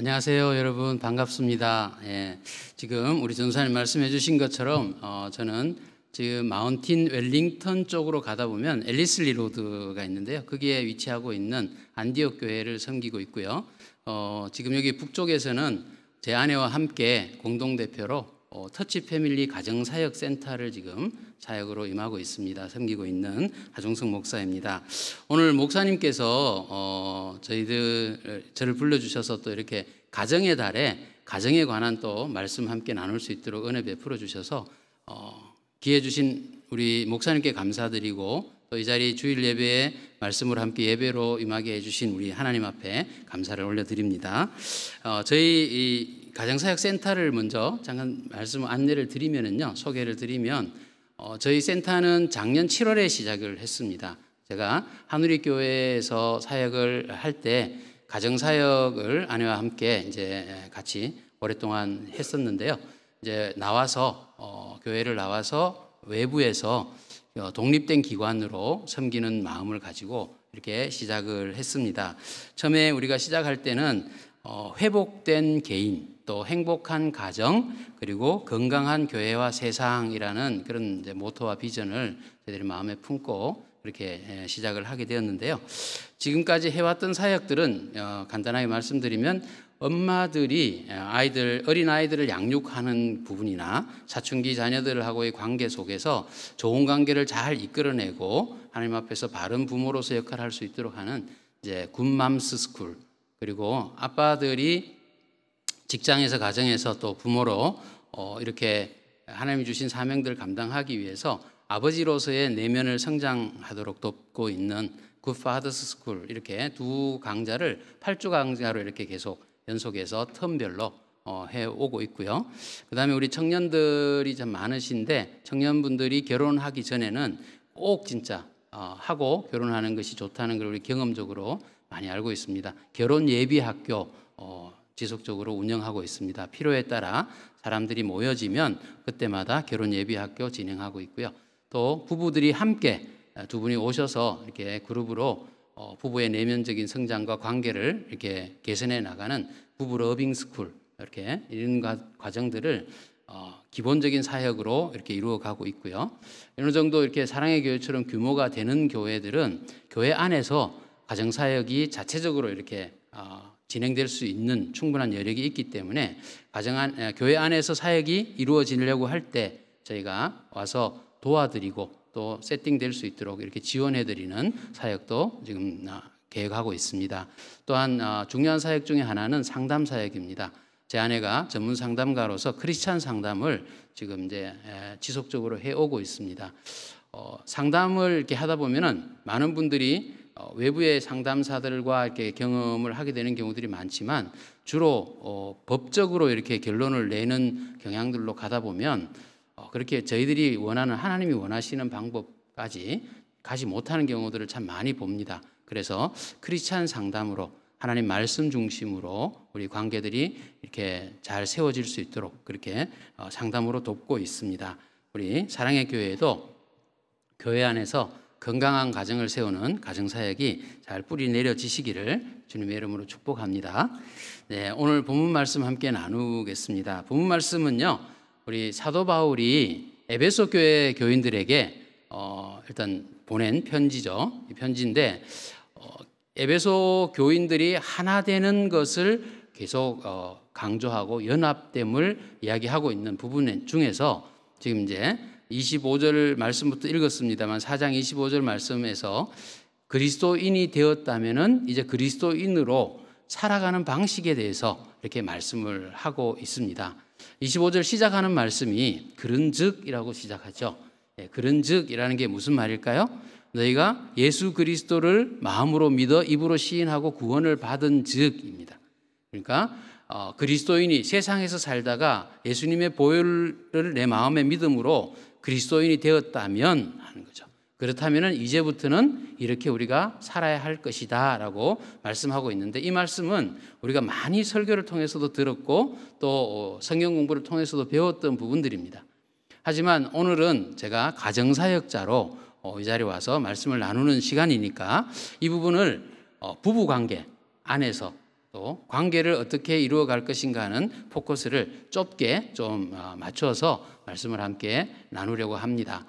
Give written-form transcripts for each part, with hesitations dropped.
안녕하세요, 여러분. 반갑습니다. 지금 우리 전사님 말씀해 주신 것처럼 저는 지금 마운틴 웰링턴 쪽으로 가다 보면 앨리슬리 로드가 있는데요. 거기에 위치하고 있는 안디옥 교회를 섬기고 있고요. 지금 여기 북쪽에서는 제 아내와 함께 공동대표로 터치 패밀리 가정사역 센터를 지금 사역으로 임하고 있습니다. 섬기고 있는 하종석 목사입니다. 오늘 목사님께서 저를 불러주셔서 또 이렇게 가정의 달에 가정에 관한 또 말씀 함께 나눌 수 있도록 은혜 베풀어 주셔서 기회 주신 우리 목사님께 감사드리고 또 이 자리 주일 예배에 말씀을 함께 예배로 임하게 해주신 우리 하나님 앞에 감사를 올려드립니다. 저희 이 가정사역센터를 먼저 잠깐 말씀 안내를 드리면은요, 소개를 드리면 저희 센터는 작년 7월에 시작을 했습니다. 제가 한우리교회에서 사역을 할 때 가정사역을 아내와 함께 이제 같이 오랫동안 했었는데요. 이제 나와서 교회를 나와서 외부에서 독립된 기관으로 섬기는 마음을 가지고 이렇게 시작을 했습니다. 처음에 우리가 시작할 때는 회복된 개인, 또 행복한 가정, 그리고 건강한 교회와 세상이라는 그런 이제 모토와 비전을 저희들이 마음에 품고 그렇게 시작을 하게 되었는데요. 지금까지 해왔던 사역들은 간단하게 말씀드리면 엄마들이 어린 아이들을 양육하는 부분이나 사춘기 자녀들하고의 관계 속에서 좋은 관계를 잘 이끌어내고 하나님 앞에서 바른 부모로서 역할을 할 수 있도록 하는 이제 굿맘스 스쿨, 그리고 아빠들이 직장에서 가정에서 또 부모로 이렇게 하나님이 주신 사명들을 감당하기 위해서 아버지로서의 내면을 성장하도록 돕고 있는 굿 파더스 스쿨, 이렇게 두 강좌를 8주 강좌로 이렇게 계속 연속해서 텀별로 해오고 있고요. 그 다음에 우리 청년들이 좀 많으신데 청년분들이 결혼하기 전에는 꼭 진짜 하고 결혼하는 것이 좋다는 걸 우리 경험적으로 많이 알고 있습니다. 결혼 예비 학교 지속적으로 운영하고 있습니다. 필요에 따라 사람들이 모여지면 그때마다 결혼 예비 학교 진행하고 있고요. 또 부부들이 함께 두 분이 오셔서 이렇게 그룹으로 부부의 내면적인 성장과 관계를 이렇게 개선해 나가는 부부 러빙 스쿨, 이렇게 이런 과정들을 기본적인 사역으로 이렇게 이루어가고 있고요. 어느 정도 이렇게 사랑의 교회처럼 규모가 되는 교회들은 교회 안에서 가정 사역이 자체적으로 이렇게 진행될 수 있는 충분한 여력이 있기 때문에 교회 안에서 사역이 이루어지려고 할 때 저희가 와서 도와드리고 또 세팅될 수 있도록 이렇게 지원해드리는 사역도 지금 계획하고 있습니다. 또한 중요한 사역 중에 하나는 상담 사역입니다. 제 아내가 전문 상담가로서 크리스찬 상담을 지금 이제 지속적으로 해오고 있습니다. 상담을 이렇게 하다 보면은 많은 분들이 외부의 상담사들과 이렇게 경험을 하게 되는 경우들이 많지만 주로 법적으로 이렇게 결론을 내는 경향들로 가다 보면 그렇게 저희들이 원하는, 하나님이 원하시는 방법까지 가지 못하는 경우들을 참 많이 봅니다. 그래서 크리스찬 상담으로 하나님 말씀 중심으로 우리 관계들이 이렇게 잘 세워질 수 있도록 그렇게 상담으로 돕고 있습니다. 우리 사랑의 교회에도 교회 안에서 건강한 가정을 세우는 가정사역이 잘 뿌리 내려지시기를 주님의 이름으로 축복합니다. 네, 오늘 본문 말씀 함께 나누겠습니다. 본문 말씀은요, 우리 사도 바울이 에베소 교회 교인들에게 일단 보낸 편지죠. 이 편지인데 에베소 교인들이 하나 되는 것을 계속 강조하고 연합됨을 이야기하고 있는 부분 중에서 지금 이제 25절 말씀부터 읽었습니다만 4장 25절 말씀에서 그리스도인이 되었다면은 이제 그리스도인으로 살아가는 방식에 대해서 이렇게 말씀을 하고 있습니다. 25절 시작하는 말씀이 그런즉이라고 시작하죠. 그런즉이라는 게 무슨 말일까요? 너희가 예수 그리스도를 마음으로 믿어 입으로 시인하고 구원을 받은 즉입니다. 그러니까 그리스도인이 세상에서 살다가 예수님의 보혈을 내 마음의 믿음으로 그리스도인이 되었다면 하는 거죠. 그렇다면 이제부터는 이렇게 우리가 살아야 할 것이다 라고 말씀하고 있는데, 이 말씀은 우리가 많이 설교를 통해서도 들었고 또 성경 공부를 통해서도 배웠던 부분들입니다. 하지만 오늘은 제가 가정사역자로 이 자리에 와서 말씀을 나누는 시간이니까 이 부분을 부부관계 안에서 또 관계를 어떻게 이루어갈 것인가 하는 포커스를 좁게 좀 맞춰서 말씀을 함께 나누려고 합니다.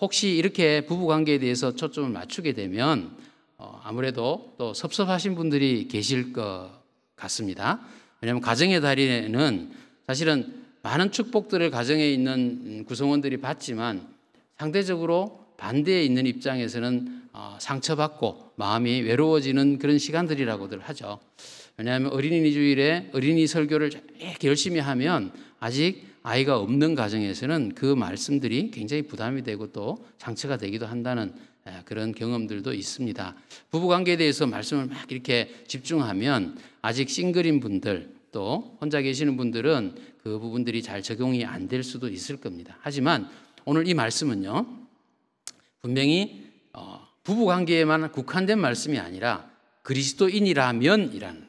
혹시 이렇게 부부관계에 대해서 초점을 맞추게 되면 아무래도 또 섭섭하신 분들이 계실 것 같습니다. 왜냐하면 가정의 달에는 사실은 많은 축복들을 가정에 있는 구성원들이 받지만 상대적으로 반대에 있는 입장에서는 상처받고 마음이 외로워지는 그런 시간들이라고들 하죠. 왜냐하면 어린이 주일에 어린이 설교를 이렇게 열심히 하면 아직 아이가 없는 가정에서는 그 말씀들이 굉장히 부담이 되고 또 상처가 되기도 한다는 그런 경험들도 있습니다. 부부관계에 대해서 말씀을 막 이렇게 집중하면 아직 싱글인 분들 또 혼자 계시는 분들은 그 부분들이 잘 적용이 안 될 수도 있을 겁니다. 하지만 오늘 이 말씀은요, 분명히 부부관계에만 국한된 말씀이 아니라 그리스도인이라면이라는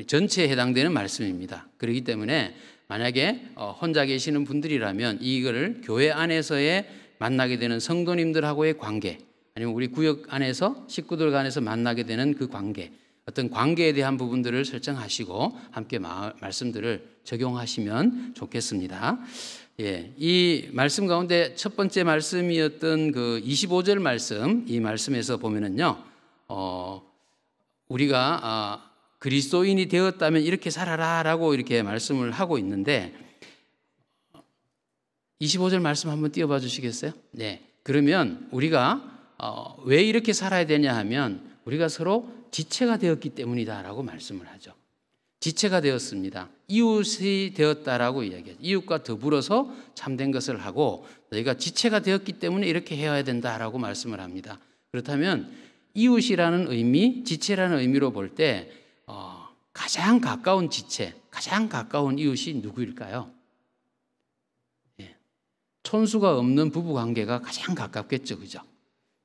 전체에 해당되는 말씀입니다. 그렇기 때문에 만약에 혼자 계시는 분들이라면 이거를 교회 안에서의 만나게 되는 성도님들하고의 관계, 아니면 우리 구역 안에서 식구들 간에서 만나게 되는 그 관계, 어떤 관계에 대한 부분들을 설정하시고 함께 말씀들을 적용하시면 좋겠습니다. 예, 이 말씀 가운데 첫 번째 말씀이었던 그 25절 말씀, 이 말씀에서 보면은요, 우리가 그리스도인이 되었다면 이렇게 살아라라고 이렇게 말씀을 하고 있는데 25절 말씀 한번 띄워봐 주시겠어요? 네. 그러면 우리가 왜 이렇게 살아야 되냐 하면 우리가 서로 지체가 되었기 때문이다라고 말씀을 하죠. 지체가 되었습니다. 이웃이 되었다라고 이야기하죠. 이웃과 더불어서 참된 것을 하고 너희가 지체가 되었기 때문에 이렇게 해야 된다라고 말씀을 합니다. 그렇다면 이웃이라는 의미, 지체라는 의미로 볼 때 가장 가까운 지체, 가장 가까운 이웃이 누구일까요? 예. 촌수가 없는 부부관계가 가장 가깝겠죠. 그죠?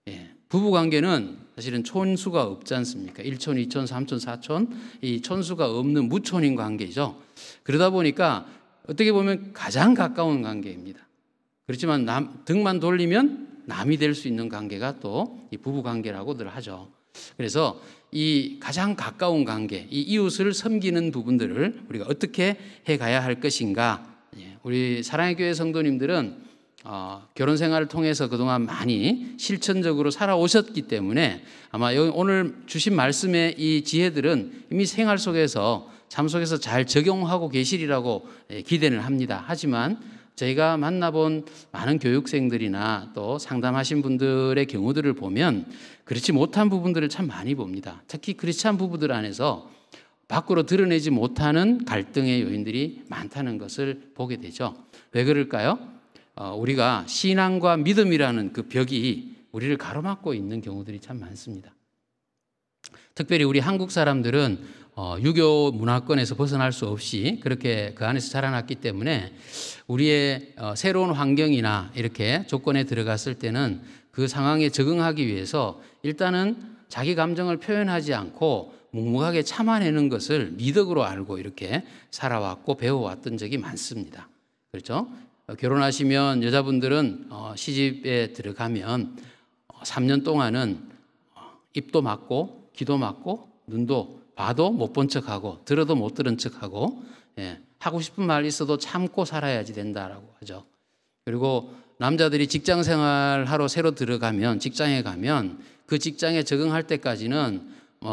예. 부부관계는 사실은 촌수가 없지 않습니까? 1촌, 2촌, 3촌, 4촌 이 촌수가 없는 무촌인 관계죠. 그러다 보니까 어떻게 보면 가장 가까운 관계입니다. 그렇지만 등만 돌리면 남이 될 수 있는 관계가 또 이 부부관계라고들 하죠. 그래서 이 가장 가까운 관계, 이 이웃을 섬기는 부분들을 우리가 어떻게 해가야 할 것인가. 우리 사랑의 교회 성도님들은 결혼 생활을 통해서 그동안 많이 실천적으로 살아오셨기 때문에 아마 오늘 주신 말씀의 이 지혜들은 이미 생활 속에서 삶 속에서 잘 적용하고 계시리라고 기대를 합니다. 하지만 저희가 만나본 많은 교육생들이나 또 상담하신 분들의 경우들을 보면 그렇지 못한 부분들을 참 많이 봅니다. 특히 크리스찬 부부들 안에서 밖으로 드러내지 못하는 갈등의 요인들이 많다는 것을 보게 되죠. 왜 그럴까요? 우리가 신앙과 믿음이라는 그 벽이 우리를 가로막고 있는 경우들이 참 많습니다. 특별히 우리 한국 사람들은 유교 문화권에서 벗어날 수 없이 그렇게 그 안에서 자라났기 때문에 우리의 새로운 환경이나 이렇게 조건에 들어갔을 때는 그 상황에 적응하기 위해서 일단은 자기 감정을 표현하지 않고 묵묵하게 참아내는 것을 미덕으로 알고 이렇게 살아왔고 배워왔던 적이 많습니다. 그렇죠? 결혼하시면 여자분들은 시집에 들어가면 3년 동안은 입도 막고 귀도 막고 눈도 봐도 못 본 척하고 들어도 못 들은 척하고 하고 싶은 말 있어도 참고 살아야지 된다라고 하죠. 그리고 남자들이 직장 생활하러 새로 들어가면 직장에 가면 그 직장에 적응할 때까지는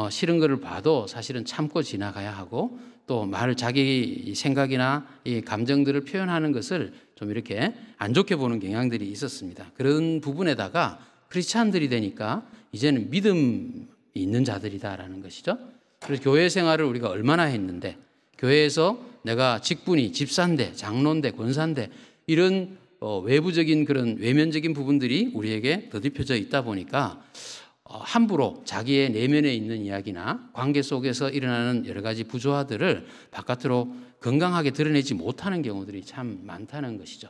싫은 거를 봐도 사실은 참고 지나가야 하고 또 말을 자기 생각이나 이 감정들을 표현하는 것을 좀 이렇게 안 좋게 보는 경향들이 있었습니다. 그런 부분에다가 크리스찬들이 되니까 이제는 믿음이 있는 자들이다라는 것이죠. 그래서 교회 생활을 우리가 얼마나 했는데 교회에서 내가 직분이 집사인데 장로인데 권사인데 이런 외부적인 그런 외면적인 부분들이 우리에게 더딥혀져 있다 보니까 함부로 자기의 내면에 있는 이야기나 관계 속에서 일어나는 여러 가지 부조화들을 바깥으로 건강하게 드러내지 못하는 경우들이 참 많다는 것이죠.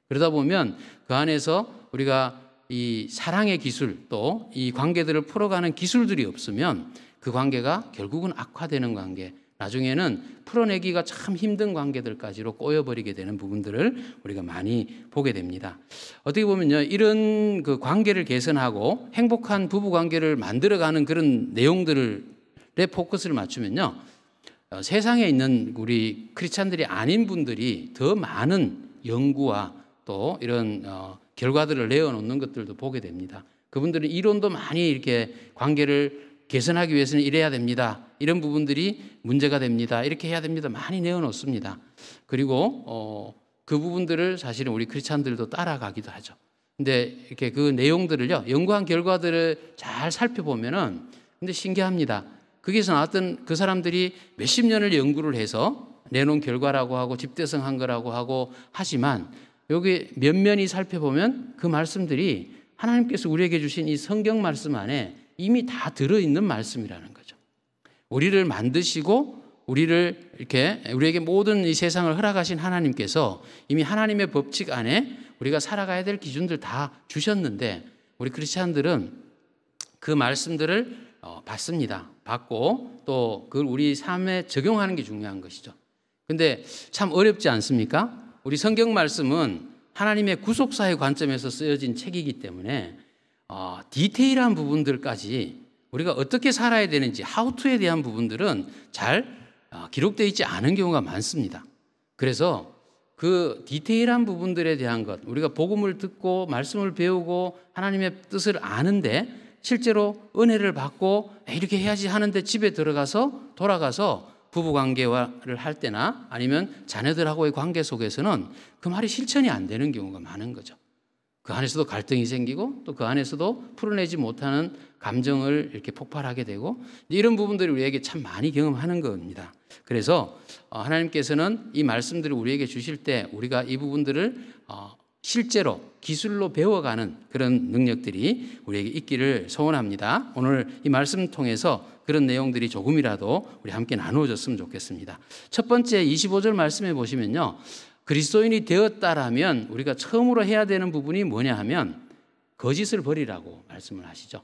그러다 보면 그 안에서 우리가 이 사랑의 기술 또 이 관계들을 풀어가는 기술들이 없으면 그 관계가 결국은 악화되는 관계, 나중에는 풀어내기가 참 힘든 관계들까지로 꼬여버리게 되는 부분들을 우리가 많이 보게 됩니다. 어떻게 보면요, 이런 그 관계를 개선하고 행복한 부부 관계를 만들어가는 그런 내용들을 포커스를 맞추면요, 세상에 있는 우리 크리스찬들이 아닌 분들이 더 많은 연구와 또 이런 결과들을 내어놓는 것들도 보게 됩니다. 그분들은 이론도 많이 이렇게 관계를 개선하기 위해서는 이래야 됩니다. 이런 부분들이 문제가 됩니다. 이렇게 해야 됩니다. 많이 내어놓습니다. 그리고 그 부분들을 사실은 우리 크리스찬들도 따라가기도 하죠. 근데 이렇게 그 내용들을요, 연구한 결과들을 잘 살펴보면은 근데 신기합니다. 거기서 나왔던 그 사람들이 몇십 년을 연구를 해서 내놓은 결과라고 하고 집대성한 거라고 하고 하지만 여기 면면히 살펴보면 그 말씀들이 하나님께서 우리에게 주신 이 성경 말씀 안에 이미 다 들어있는 말씀이라는 거죠. 우리를 만드시고 우리를 이렇게 우리에게 모든 이 세상을 허락하신 하나님께서 이미 하나님의 법칙 안에 우리가 살아가야 될 기준들 다 주셨는데 우리 크리스찬들은 그 말씀들을 받습니다. 받고 또 그걸 우리 삶에 적용하는 게 중요한 것이죠. 근데 참 어렵지 않습니까? 우리 성경 말씀은 하나님의 구속사의 관점에서 쓰여진 책이기 때문에 디테일한 부분들까지 우리가 어떻게 살아야 되는지 하우투에 대한 부분들은 잘 기록되어 있지 않은 경우가 많습니다. 그래서 그 디테일한 부분들에 대한 것, 우리가 복음을 듣고 말씀을 배우고 하나님의 뜻을 아는데 실제로 은혜를 받고 이렇게 해야지 하는데 집에 들어가서 돌아가서 부부관계를 할 때나 아니면 자녀들하고의 관계 속에서는 그 말이 실천이 안 되는 경우가 많은 거죠. 그 안에서도 갈등이 생기고 또 그 안에서도 풀어내지 못하는 감정을 이렇게 폭발하게 되고 이런 부분들이 우리에게 참 많이 경험하는 겁니다. 그래서 하나님께서는 이 말씀들을 우리에게 주실 때 우리가 이 부분들을 실제로 기술로 배워가는 그런 능력들이 우리에게 있기를 소원합니다. 오늘 이 말씀 통해서 그런 내용들이 조금이라도 우리 함께 나누어졌으면 좋겠습니다. 첫 번째 25절 말씀해 보시면요, 그리스도인이 되었다라면 우리가 처음으로 해야 되는 부분이 뭐냐 하면 거짓을 버리라고 말씀을 하시죠.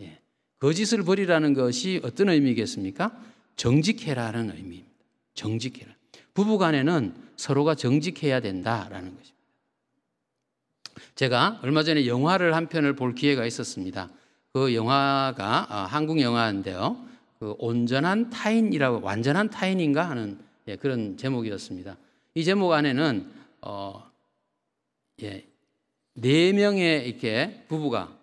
예. 거짓을 버리라는 것이 어떤 의미겠습니까? 정직해라는 의미입니다. 정직해라. 부부간에는 서로가 정직해야 된다라는 것입니다. 제가 얼마 전에 영화를 한 편을 볼 기회가 있었습니다. 그 영화가 한국 영화인데요. 그 온전한 타인이라고, 완전한 타인인가 하는 그런 제목이었습니다. 이 제목 안에는 4명의 이렇게 부부가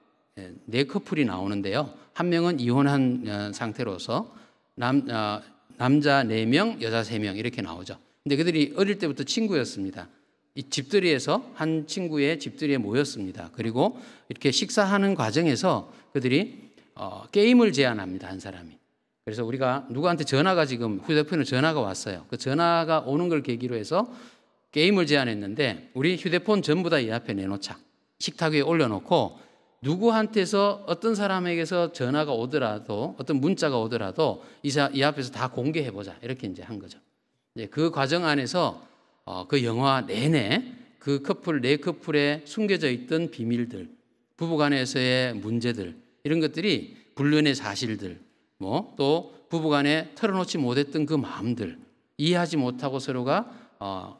4커플이 나오는데요. 한 명은 이혼한 상태로서 남자 4명, 여자 3명 이렇게 나오죠. 근데 그들이 어릴 때부터 친구였습니다. 이 집들이에서 한 친구의 집들이에 모였습니다. 그리고 이렇게 식사하는 과정에서 그들이 게임을 제안합니다. 한 사람이. 그래서 우리가 누구한테 전화가 지금 휴대폰에 전화가 왔어요. 그 전화가 오는 걸 계기로 해서 게임을 제안했는데 우리 휴대폰 전부 다 이 앞에 내놓자. 식탁 위에 올려놓고 누구한테서 어떤 사람에게서 전화가 오더라도 어떤 문자가 오더라도 이 앞에서 다 공개해보자. 이렇게 이제 한 거죠. 그 과정 안에서 그 영화 내내 그 커플, 4커플에 숨겨져 있던 비밀들, 부부간에서의 문제들, 이런 것들이 불륜의 사실들, 또 부부간에 털어놓지 못했던 그 마음들, 이해하지 못하고 서로가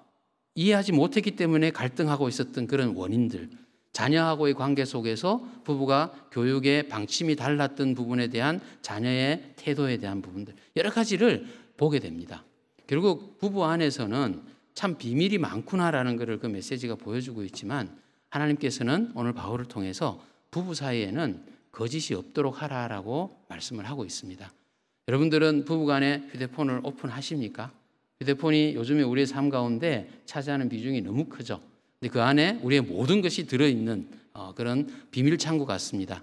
이해하지 못했기 때문에 갈등하고 있었던 그런 원인들, 자녀하고의 관계 속에서 부부가 교육의 방침이 달랐던 부분에 대한 자녀의 태도에 대한 부분들, 여러 가지를 보게 됩니다. 결국 부부 안에서는 참 비밀이 많구나라는 것을 그 메시지가 보여주고 있지만 하나님께서는 오늘 바울을 통해서 부부 사이에는 거짓이 없도록 하라라고 말씀을 하고 있습니다. 여러분들은 부부간에 휴대폰을 오픈하십니까? 휴대폰이 요즘에 우리의 삶 가운데 차지하는 비중이 너무 크죠. 근데 그 안에 우리의 모든 것이 들어있는 그런 비밀 창고 같습니다.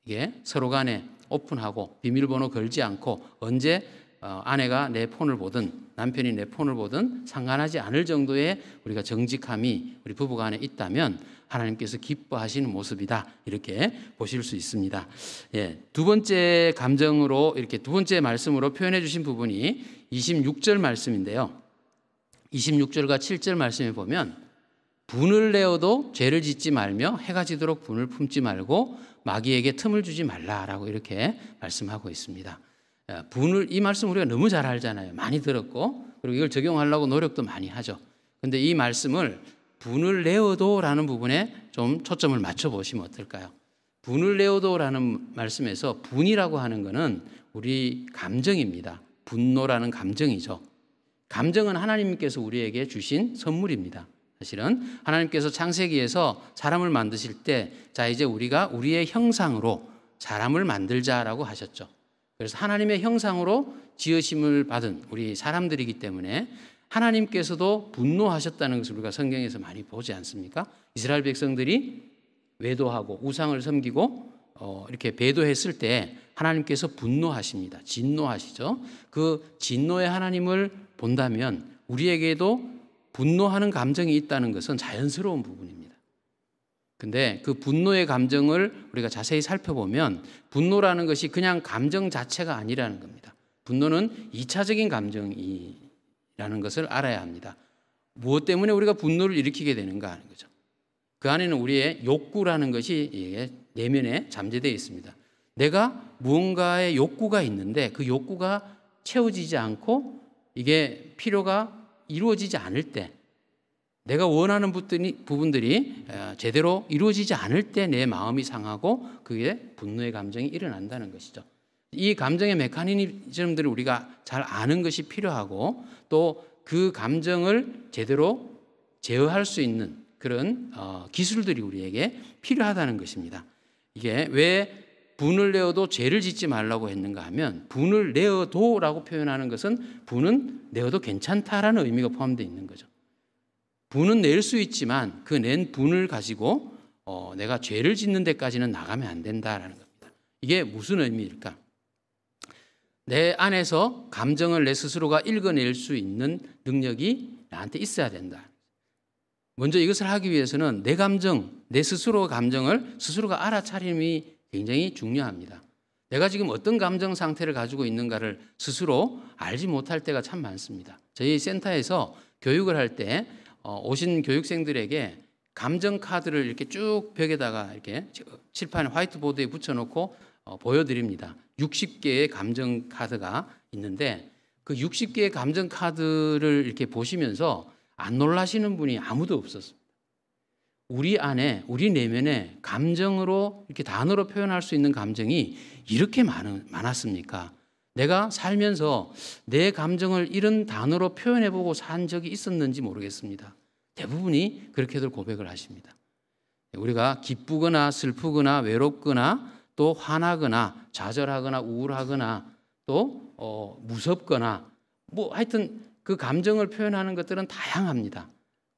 이게 서로 간에 오픈하고 비밀번호 걸지 않고 언제 아내가 내 폰을 보든 남편이 내 폰을 보든 상관하지 않을 정도의 우리가 정직함이 우리 부부간에 있다면 하나님께서 기뻐하시는 모습이다, 이렇게 보실 수 있습니다. 두 번째 감정으로 이렇게 두 번째 말씀으로 표현해 주신 부분이 26절 말씀인데요. 26절과 7절 말씀에 보면 분을 내어도 죄를 짓지 말며 해가 지도록 분을 품지 말고 마귀에게 틈을 주지 말라라고 이렇게 말씀하고 있습니다. 이 말씀 우리가 너무 잘 알잖아요. 많이 들었고 그리고 이걸 적용하려고 노력도 많이 하죠. 그런데 이 말씀을 분을 내어도라는 부분에 좀 초점을 맞춰보시면 어떨까요? 분을 내어도라는 말씀에서 분이라고 하는 것은 우리 감정입니다. 분노라는 감정이죠. 감정은 하나님께서 우리에게 주신 선물입니다. 사실은 하나님께서 창세기에서 사람을 만드실 때 자 이제 우리가 우리의 형상으로 사람을 만들자라고 하셨죠. 그래서 하나님의 형상으로 지으심을 받은 우리 사람들이기 때문에 하나님께서도 분노하셨다는 것을 우리가 성경에서 많이 보지 않습니까? 이스라엘 백성들이 외도하고 우상을 섬기고 이렇게 배도했을 때 하나님께서 분노하십니다. 진노하시죠. 그 진노의 하나님을 본다면 우리에게도 분노하는 감정이 있다는 것은 자연스러운 부분입니다. 근데 그 분노의 감정을 우리가 자세히 살펴보면 분노라는 것이 그냥 감정 자체가 아니라는 겁니다. 분노는 2차적인 감정이라는 것을 알아야 합니다. 무엇 때문에 우리가 분노를 일으키게 되는가 하는 거죠. 그 안에는 우리의 욕구라는 것이 내면에 잠재되어 있습니다. 내가 무언가의 욕구가 있는데 그 욕구가 채워지지 않고 이게 필요가 이루어지지 않을 때, 내가 원하는 부분들이 제대로 이루어지지 않을 때 내 마음이 상하고 그게 분노의 감정이 일어난다는 것이죠. 이 감정의 메커니즘들을 우리가 잘 아는 것이 필요하고 또 그 감정을 제대로 제어할 수 있는 그런 기술들이 우리에게 필요하다는 것입니다. 이게 왜 분을 내어도 죄를 짓지 말라고 했는가 하면 분을 내어도라고 표현하는 것은 분은 내어도 괜찮다라는 의미가 포함되어 있는 거죠. 분은 낼 수 있지만 그 낸 분을 가지고 내가 죄를 짓는 데까지는 나가면 안 된다라는 겁니다. 이게 무슨 의미일까? 내 안에서 감정을 내 스스로가 읽어낼 수 있는 능력이 나한테 있어야 된다. 먼저 이것을 하기 위해서는 내 감정, 내 스스로의 감정을 스스로가 알아차림이 굉장히 중요합니다. 내가 지금 어떤 감정 상태를 가지고 있는가를 스스로 알지 못할 때가 참 많습니다. 저희 센터에서 교육을 할 때 오신 교육생들에게 감정 카드를 이렇게 쭉 벽에다가 이렇게 칠판에 화이트보드에 붙여놓고 보여드립니다. 60개의 감정 카드가 있는데 그 60개의 감정 카드를 이렇게 보시면서 안 놀라시는 분이 아무도 없었습니다. 우리 안에, 우리 내면에 감정으로 이렇게 단어로 표현할 수 있는 감정이 이렇게 많았습니까? 내가 살면서 내 감정을 이런 단어로 표현해보고 산 적이 있었는지 모르겠습니다. 대부분이 그렇게들 고백을 하십니다. 우리가 기쁘거나 슬프거나 외롭거나 또 화나거나 좌절하거나 우울하거나 또 무섭거나 뭐 하여튼 그 감정을 표현하는 것들은 다양합니다.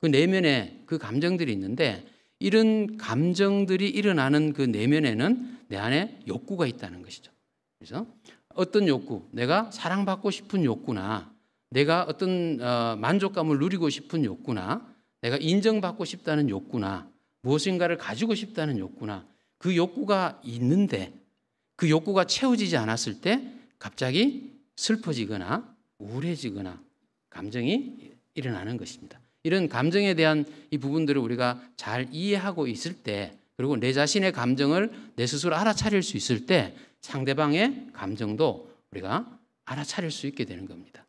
그 내면에 그 감정들이 있는데 이런 감정들이 일어나는 그 내면에는 내 안에 욕구가 있다는 것이죠. 그래서 어떤 욕구, 내가 사랑받고 싶은 욕구나 내가 어떤 만족감을 누리고 싶은 욕구나 내가 인정받고 싶다는 욕구나 무엇인가를 가지고 싶다는 욕구나 그 욕구가 있는데 그 욕구가 채워지지 않았을 때 갑자기 슬퍼지거나 우울해지거나 감정이 일어나는 것입니다. 이런 감정에 대한 이 부분들을 우리가 잘 이해하고 있을 때 그리고 내 자신의 감정을 내 스스로 알아차릴 수 있을 때 상대방의 감정도 우리가 알아차릴 수 있게 되는 겁니다.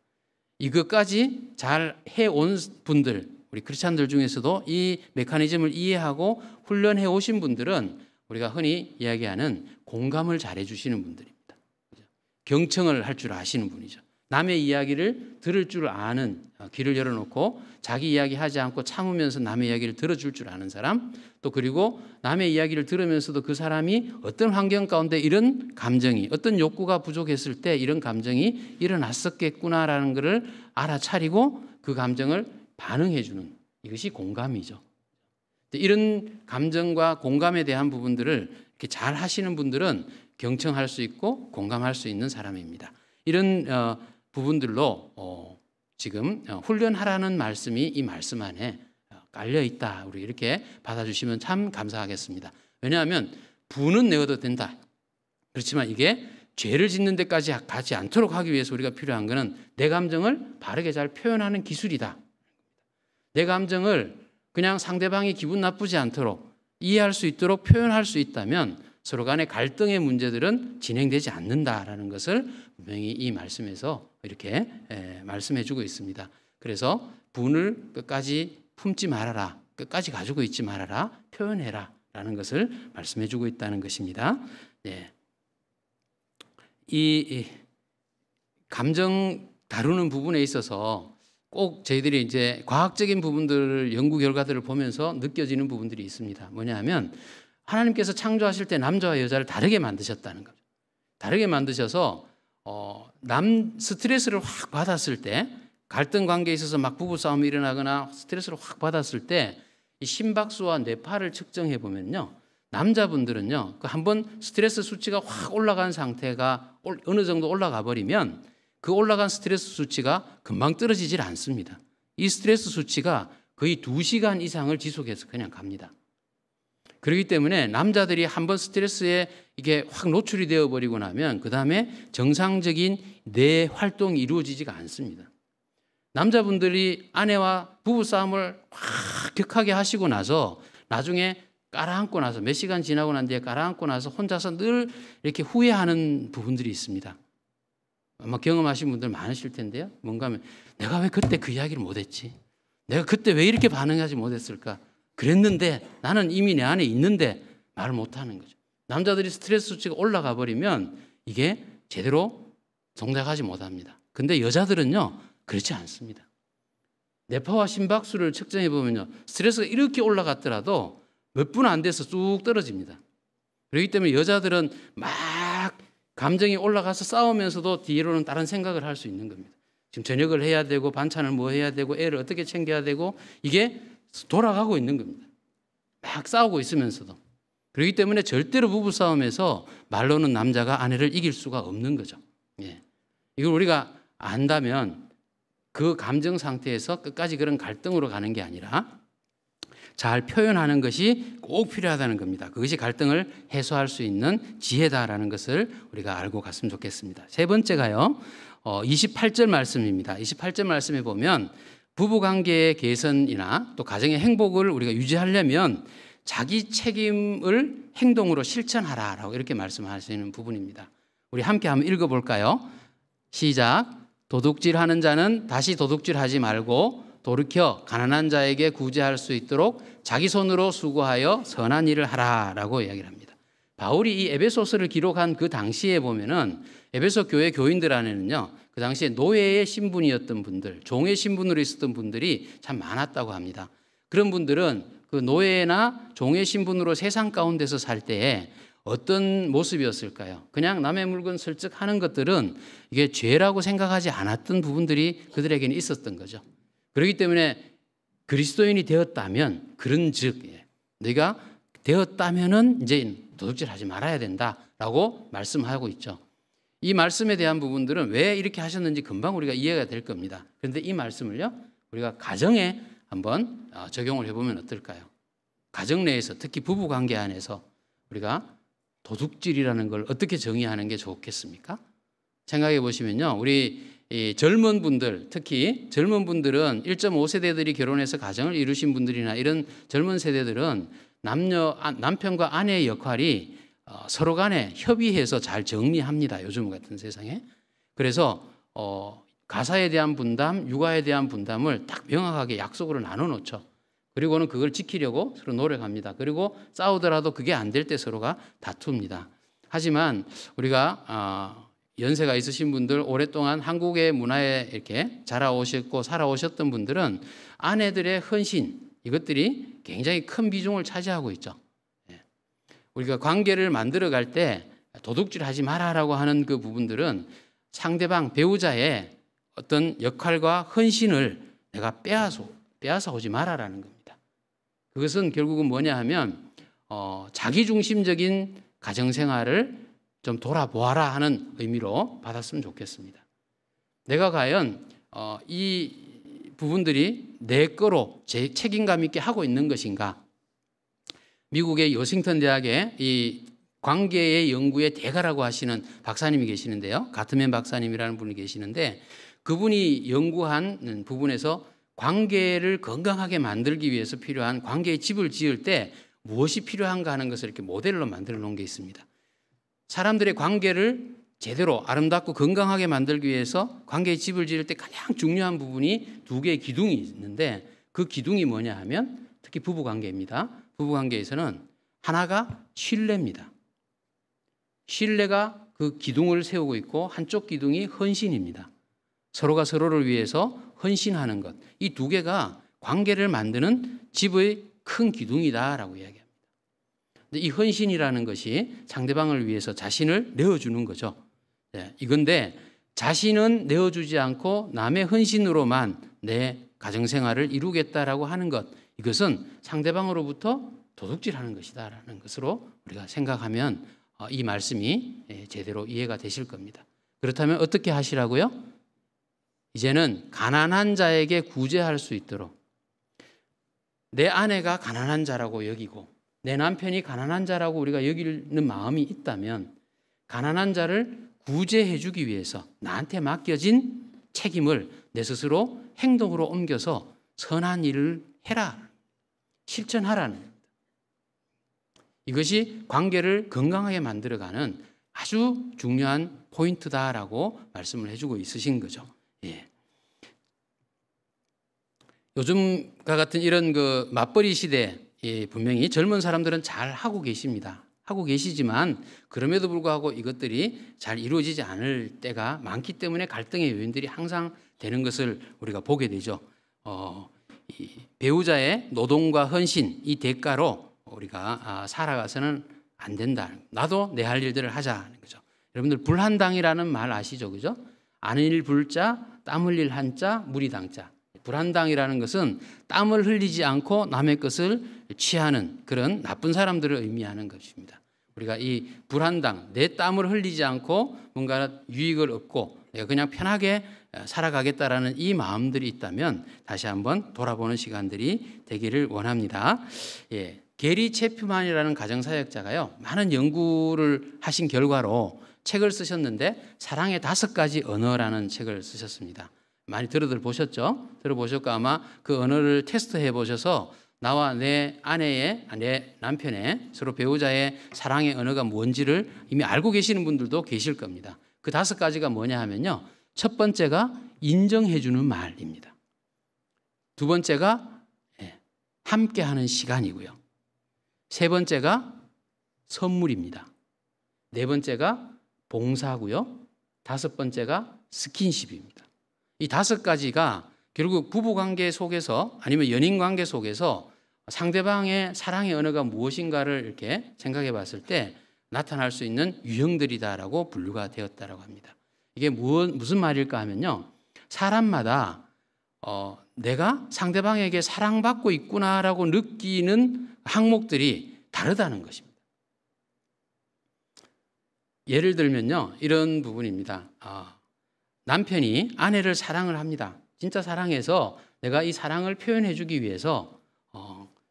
이것까지 잘 해온 분들, 우리 크리스찬들 중에서도 이 메커니즘을 이해하고 훈련해 오신 분들은 우리가 흔히 이야기하는 공감을 잘해 주시는 분들입니다. 경청을 할 줄 아시는 분이죠. 남의 이야기를 들을 줄 아는 귀를 열어놓고 자기 이야기 하지 않고 참으면서 남의 이야기를 들어줄 줄 아는 사람 또 그리고 남의 이야기를 들으면서도 그 사람이 어떤 환경 가운데 이런 감정이 어떤 욕구가 부족했을 때 이런 감정이 일어났었겠구나라는 것을 알아차리고 그 감정을 반응해 주는 이것이 공감이죠. 이런 감정과 공감에 대한 부분들을 이렇게 잘 하시는 분들은 경청할 수 있고 공감할 수 있는 사람입니다. 이런 부분들로 지금 훈련하라는 말씀이 이 말씀 안에 깔려 있다. 우리 이렇게 받아주시면 참 감사하겠습니다. 왜냐하면 분은 내어도 된다. 그렇지만 이게 죄를 짓는 데까지 가지 않도록 하기 위해서 우리가 필요한 것은 내 감정을 바르게 잘 표현하는 기술이다. 내 감정을 그냥 상대방이 기분 나쁘지 않도록 이해할 수 있도록 표현할 수 있다면 서로 간의 갈등의 문제들은 진행되지 않는다라는 것을 분명히 이 말씀에서 이렇게 말씀해 주고 있습니다. 그래서 분을 끝까지 품지 말아라. 끝까지 가지고 있지 말아라. 표현해라. 된다라는 것을 말씀해 주고 있다는 것입니다. 네. 이 감정 다루는 부분에 있어서 꼭 저희들이 이제 과학적인 부분들을 연구 결과들을 보면서 느껴지는 부분들이 있습니다. 뭐냐면 하나님께서 창조하실 때 남자와 여자를 다르게 만드셨다는 거죠. 다르게 만드셔서 스트레스를 확 받았을 때, 갈등 관계에 있어서 막 부부싸움이 일어나거나 스트레스를 확 받았을 때 이 심박수와 뇌파를 측정해 보면요, 남자분들은요, 그 한번 스트레스 수치가 확 올라간 상태가 어느 정도 올라가 버리면 그 올라간 스트레스 수치가 금방 떨어지질 않습니다. 이 스트레스 수치가 거의 2시간 이상을 지속해서 그냥 갑니다. 그렇기 때문에 남자들이 한번 스트레스에 이게 확 노출이 되어 버리고 나면 그 다음에 정상적인 뇌 활동이 이루어지지가 않습니다. 남자분들이 아내와 부부싸움을 확 격하게 하시고 나서 나중에 깔아앉고 나서 몇 시간 지나고 난 뒤에 깔아앉고 나서 혼자서 늘 이렇게 후회하는 부분들이 있습니다. 아마 경험하신 분들 많으실 텐데요. 뭔가 하면 내가 왜 그때 그 이야기를 못했지? 내가 그때 왜 이렇게 반응하지 못했을까? 그랬는데 나는 이미 내 안에 있는데 말을 못하는 거죠. 남자들이 스트레스 수치가 올라가 버리면 이게 제대로 동작하지 못합니다. 근데 여자들은요, 그렇지 않습니다. 뇌파와 심박수를 측정해 보면요, 스트레스가 이렇게 올라갔더라도 몇 분 안 돼서 쑥 떨어집니다. 그렇기 때문에 여자들은 막 감정이 올라가서 싸우면서도 뒤로는 다른 생각을 할 수 있는 겁니다. 지금 저녁을 해야 되고 반찬을 뭐 해야 되고 애를 어떻게 챙겨야 되고 이게 돌아가고 있는 겁니다. 막 싸우고 있으면서도. 그렇기 때문에 절대로 부부싸움에서 말로는 남자가 아내를 이길 수가 없는 거죠. 예. 이걸 우리가 안다면 그 감정 상태에서 끝까지 그런 갈등으로 가는 게 아니라 잘 표현하는 것이 꼭 필요하다는 겁니다. 그것이 갈등을 해소할 수 있는 지혜다라는 것을 우리가 알고 갔으면 좋겠습니다. 세 번째가요, 28절 말씀입니다. 28절 말씀에 보면 부부관계의 개선이나 또 가정의 행복을 우리가 유지하려면 자기 책임을 행동으로 실천하라라고 이렇게 말씀하시는 부분입니다. 우리 함께 한번 읽어볼까요? 시작. 도둑질하는 자는 다시 도둑질하지 말고 돌이켜 가난한 자에게 구제할 수 있도록 자기 손으로 수고하여 선한 일을 하라라고 이야기를 합니다. 바울이 이 에베소서를 기록한 그 당시에 보면은 에베소 교회 교인들 안에는요, 그 당시에 노예의 신분이었던 분들, 종의 신분으로 있었던 분들이 참 많았다고 합니다. 그런 분들은 그 노예나 종의 신분으로 세상 가운데서 살 때에 어떤 모습이었을까요? 그냥 남의 물건 슬쩍 하는 것들은 이게 죄라고 생각하지 않았던 부분들이 그들에게는 있었던 거죠. 그렇기 때문에 그리스도인이 되었다면, 그런즉 네가 되었다면은 이제 도둑질하지 말아야 된다라고 말씀하고 있죠. 이 말씀에 대한 부분들은 왜 이렇게 하셨는지 금방 우리가 이해가 될 겁니다. 그런데 이 말씀을요, 우리가 가정에 한번 적용을 해보면 어떨까요? 가정 내에서, 특히 부부 관계 안에서 우리가 도둑질이라는 걸 어떻게 정의하는 게 좋겠습니까? 생각해 보시면요, 우리 이 젊은 분들, 특히 젊은 분들은 1.5세대들이 결혼해서 가정을 이루신 분들이나 이런 젊은 세대들은 남편과 아내의 역할이 서로 간에 협의해서 잘 정리합니다. 요즘 같은 세상에. 그래서 가사에 대한 분담, 육아에 대한 분담을 딱 명확하게 약속으로 나눠 놓죠. 그리고는 그걸 지키려고 서로 노력합니다. 그리고 싸우더라도 그게 안 될 때 서로가 다툽니다. 하지만 우리가 연세가 있으신 분들, 오랫동안 한국의 문화에 이렇게 자라오셨고 살아오셨던 분들은 아내들의 헌신, 이것들이 굉장히 큰 비중을 차지하고 있죠. 우리가 관계를 만들어갈 때 도둑질하지 마라라고 하는 그 부분들은 상대방 배우자의 어떤 역할과 헌신을 내가 빼앗아 오지 마라라는 겁니다. 그것은 결국은 뭐냐 하면 자기중심적인 가정생활을 좀 돌아보아라 하는 의미로 받았으면 좋겠습니다. 내가 과연 이 부분들이 내 거로 제 책임감 있게 하고 있는 것인가? 미국의 워싱턴 대학의 이 관계의 연구의 대가라고 하시는 박사님이 계시는데요. 가트맨 박사님이라는 분이 계시는데 그분이 연구한 부분에서 관계를 건강하게 만들기 위해서 필요한 관계의 집을 지을 때 무엇이 필요한가 하는 것을 이렇게 모델로 만들어 놓은 게 있습니다. 사람들의 관계를 제대로 아름답고 건강하게 만들기 위해서 관계의 집을 지을 때 가장 중요한 부분이 두 개의 기둥이 있는데 그 기둥이 뭐냐 하면 특히 부부관계입니다. 부부관계에서는 하나가 신뢰입니다. 신뢰가 그 기둥을 세우고 있고 한쪽 기둥이 헌신입니다. 서로가 서로를 위해서 헌신하는 것. 이 두 개가 관계를 만드는 집의 큰 기둥이다라고 이야기합니다. 근데 이 헌신이라는 것이 상대방을 위해서 자신을 내어주는 거죠. 네, 이건데 자신은 내어주지 않고 남의 헌신으로만 내 가정생활을 이루겠다라고 하는 것, 이것은 상대방으로부터 도둑질하는 것이다라는 것으로 우리가 생각하면 이 말씀이 제대로 이해가 되실 겁니다. 그렇다면 어떻게 하시라고요? 이제는 가난한 자에게 구제할 수 있도록, 내 아내가 가난한 자라고 여기고 내 남편이 가난한 자라고 우리가 여기는 마음이 있다면 가난한 자를 구제해 주기 위해서 나한테 맡겨진 책임을 내 스스로 행동으로 옮겨서 선한 일을 해라, 실천하라는 겁니다. 이것이 관계를 건강하게 만들어가는 아주 중요한 포인트다라고 말씀을 해주고 있으신 거죠. 예. 요즘과 같은 이런 그 맞벌이 시대에 분명히 젊은 사람들은 잘 하고 계십니다. 하고 계시지만 그럼에도 불구하고 이것들이 잘 이루어지지 않을 때가 많기 때문에 갈등의 요인들이 항상 되는 것을 우리가 보게 되죠. 이 배우자의 노동과 헌신, 이 대가로 우리가 살아가서는 안 된다. 나도 내 할 일들을 하자는 거죠. 여러분들 불한당이라는 말 아시죠? 그죠? 아는 일 불자, 땀 흘릴 한자, 무리당자. 불한당이라는 것은 땀을 흘리지 않고 남의 것을 취하는 그런 나쁜 사람들을 의미하는 것입니다. 우리가 이 불한당, 내 땀을 흘리지 않고 뭔가 유익을 얻고 내가 그냥 편하게 살아가겠다라는 이 마음들이 있다면 다시 한번 돌아보는 시간들이 되기를 원합니다. 예, 게리 체프만이라는 가정사역자가요, 많은 연구를 하신 결과로 책을 쓰셨는데 사랑의 5가지 언어라는 책을 쓰셨습니다. 많이 들어보셨죠? 들어보셨고 아마 그 언어를 테스트해 보셔서 나와 내 아내의, 내 남편의, 서로 배우자의 사랑의 언어가 뭔지를 이미 알고 계시는 분들도 계실 겁니다. 그 5가지가 뭐냐 하면요, 첫 번째가 인정해 주는 말입니다. 두 번째가 함께하는 시간이고요. 세 번째가 선물입니다. 네 번째가 봉사고요. 5번째가 스킨십입니다. 이 5가지가 결국 부부관계 속에서 아니면 연인관계 속에서 상대방의 사랑의 언어가 무엇인가를 이렇게 생각해 봤을 때 나타날 수 있는 유형들이다라고 분류가 되었다라고 합니다. 이게 무슨 말일까 하면요, 사람마다 내가 상대방에게 사랑받고 있구나라고 느끼는 항목들이 다르다는 것입니다. 예를 들면요, 이런 부분입니다. 남편이 아내를 사랑을 합니다. 진짜 사랑해서 내가 이 사랑을 표현해 주기 위해서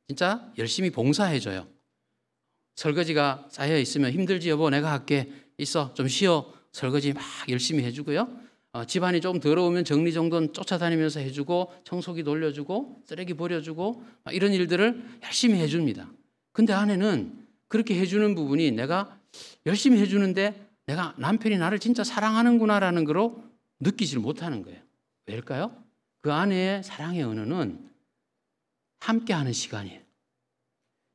진짜 열심히 봉사해 줘요. 설거지가 쌓여 있으면 힘들지 여보 내가 할게, 있어 좀 쉬어, 설거지 막 열심히 해주고요. 집안이 좀 더러우면 정리정돈 쫓아다니면서 해주고 청소기 돌려주고 쓰레기 버려주고 이런 일들을 열심히 해줍니다. 근데 아내는 그렇게 해주는 부분이 내가 열심히 해주는데 내가 남편이 나를 진짜 사랑하는구나라는 거로 느끼질 못하는 거예요. 왜일까요? 그 아내의 사랑의 언어는 함께하는 시간이에요.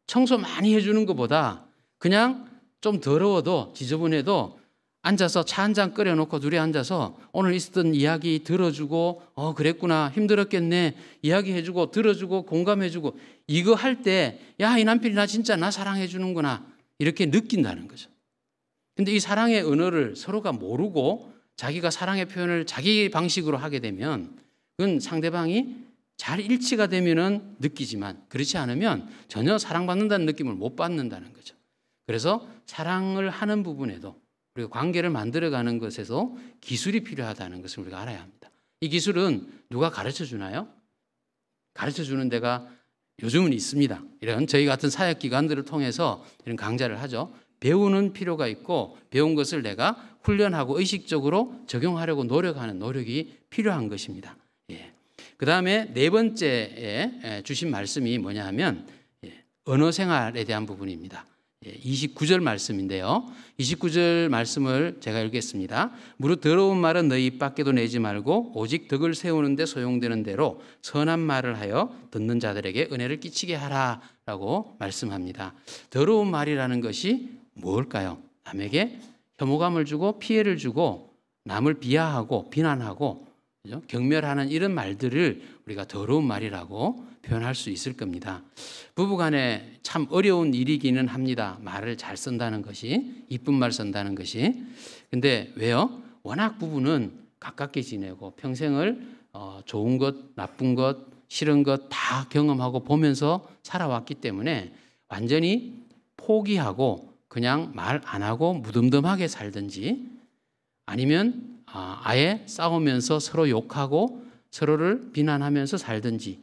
청소 많이 해주는 것보다 그냥 좀 더러워도 지저분해도 앉아서 차 한 잔 끓여놓고 둘이 앉아서 오늘 있었던 이야기 들어주고 그랬구나 힘들었겠네 이야기해주고 들어주고 공감해주고 이거 할 때 야, 이 남편이 나 진짜 나 사랑해주는구나 이렇게 느낀다는 거죠. 근데 이 사랑의 언어를 서로가 모르고 자기가 사랑의 표현을 자기 방식으로 하게 되면 그건 상대방이 잘 일치가 되면은 느끼지만 그렇지 않으면 전혀 사랑받는다는 느낌을 못 받는다는 거죠. 그래서 사랑을 하는 부분에도 우리가 관계를 만들어가는 것에서 기술이 필요하다는 것을 우리가 알아야 합니다. 이 기술은 누가 가르쳐 주나요? 가르쳐 주는 데가 요즘은 있습니다. 이런 저희 같은 사역기관들을 통해서 이런 강좌를 하죠. 배우는 필요가 있고 배운 것을 내가 훈련하고 의식적으로 적용하려고 노력하는 노력이 필요한 것입니다. 예. 그 다음에 4번째에 주신 말씀이 뭐냐 하면 언어 생활에 대한 부분입니다. 29절 말씀인데요. 29절 말씀을 제가 읽겠습니다. 무릇 더러운 말은 너희 입 밖에도 내지 말고 오직 덕을 세우는 데 소용되는 대로 선한 말을 하여 듣는 자들에게 은혜를 끼치게 하라라고 말씀합니다. 더러운 말이라는 것이 뭘까요? 남에게 혐오감을 주고 피해를 주고 남을 비하하고 비난하고 그죠? 경멸하는 이런 말들을 우리가 더러운 말이라고 표현할 수 있을 겁니다. 부부간에 참 어려운 일이기는 합니다. 말을 잘 쓴다는 것이, 이쁜 말 쓴다는 것이. 근데 왜요? 워낙 부부는 가깝게 지내고 평생을 좋은 것, 나쁜 것, 싫은 것 다 경험하고 보면서 살아왔기 때문에 완전히 포기하고 그냥 말 안 하고 무덤덤하게 살든지 아니면 아예 싸우면서 서로 욕하고 서로를 비난하면서 살든지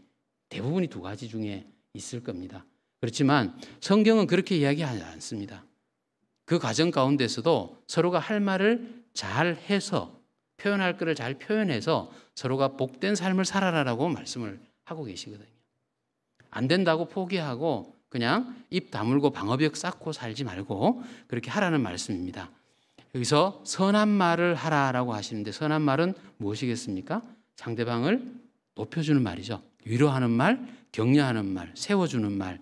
대부분이 두 가지 중에 있을 겁니다. 그렇지만 성경은 그렇게 이야기하지 않습니다. 그 과정 가운데서도 서로가 할 말을 잘 해서 표현할 것을 잘 표현해서 서로가 복된 삶을 살아라라고 말씀을 하고 계시거든요. 안 된다고 포기하고 그냥 입 다물고 방어벽 쌓고 살지 말고 그렇게 하라는 말씀입니다. 여기서 선한 말을 하라라고 하시는데 선한 말은 무엇이겠습니까? 상대방을 높여주는 말이죠. 위로하는 말, 격려하는 말, 세워주는 말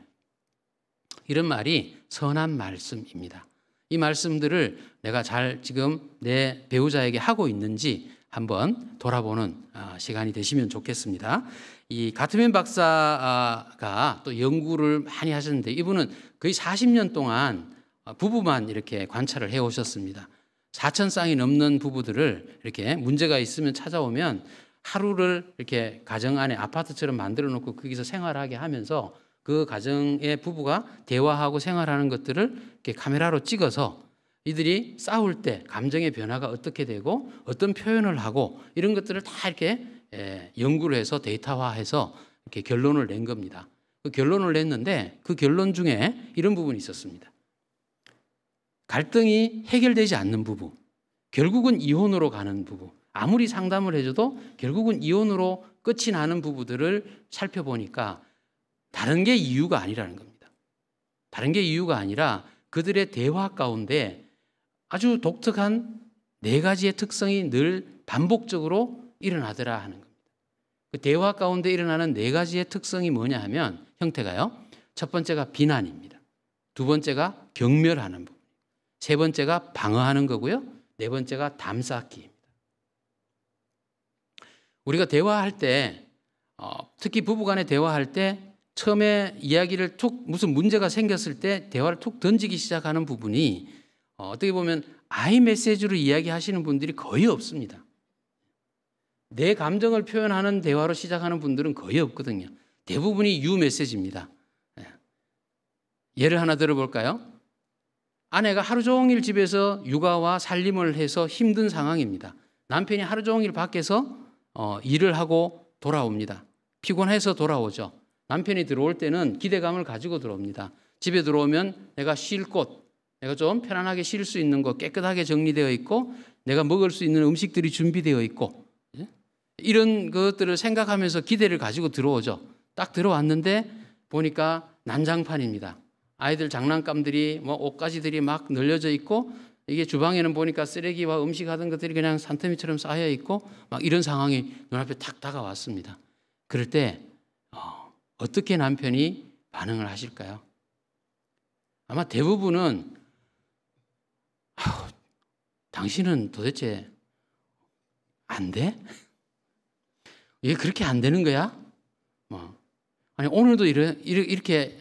이런 말이 선한 말씀입니다. 이 말씀들을 내가 잘 지금 내 배우자에게 하고 있는지 한번 돌아보는 시간이 되시면 좋겠습니다. 이 가트맨 박사가 또 연구를 많이 하셨는데 이분은 거의 40년 동안 부부만 이렇게 관찰을 해 오셨습니다. 4,000쌍이 넘는 부부들을 이렇게 문제가 있으면 찾아오면 하루를 이렇게 가정 안에 아파트처럼 만들어 놓고 거기서 생활하게 하면서 그 가정의 부부가 대화하고 생활하는 것들을 이렇게 카메라로 찍어서 이들이 싸울 때 감정의 변화가 어떻게 되고 어떤 표현을 하고 이런 것들을 다 이렇게 연구를 해서 데이터화해서 이렇게 결론을 낸 겁니다. 그 결론을 냈는데 그 결론 중에 이런 부분이 있었습니다. 갈등이 해결되지 않는 부부, 결국은 이혼으로 가는 부부, 아무리 상담을 해줘도 결국은 이혼으로 끝이 나는 부부들을 살펴보니까 다른 게 이유가 아니라는 겁니다. 다른 게 이유가 아니라 그들의 대화 가운데 아주 독특한 4가지의 특성이 늘 반복적으로 일어나더라 하는 겁니다. 그 대화 가운데 일어나는 4가지의 특성이 뭐냐 하면 형태가요. 첫 번째가 비난입니다. 두 번째가 경멸하는 부분. 세 번째가 방어하는 거고요. 네 번째가 담쌓기입니다. 우리가 대화할 때 특히 부부간에 대화할 때 처음에 이야기를 무슨 문제가 생겼을 때 대화를 툭 던지기 시작하는 부분이 어떻게 보면 아이 메시지로 이야기하시는 분들이 거의 없습니다. 내 감정을 표현하는 대화로 시작하는 분들은 거의 없거든요. 대부분이 유 메시지입니다. 예를 하나 들어볼까요? 아내가 하루 종일 집에서 육아와 살림을 해서 힘든 상황입니다. 남편이 하루 종일 밖에서 일을 하고 돌아옵니다. 피곤해서 돌아오죠. 남편이 들어올 때는 기대감을 가지고 들어옵니다. 집에 들어오면 내가 쉴 곳, 내가 좀 편안하게 쉴 수 있는 곳 깨끗하게 정리되어 있고 내가 먹을 수 있는 음식들이 준비되어 있고 이런 것들을 생각하면서 기대를 가지고 들어오죠. 딱 들어왔는데 보니까 난장판입니다. 아이들 장난감들이 옷가지들이 막 널려져 있고 이게 주방에는 보니까 쓰레기와 음식 하던 것들이 그냥 산더미처럼 쌓여 있고 막 이런 상황이 눈앞에 탁 다가왔습니다. 그럴 때 어떻게 남편이 반응을 하실까요? 아마 대부분은 당신은 도대체 안 돼? 이게 그렇게 안 되는 거야? 아니 오늘도 이렇게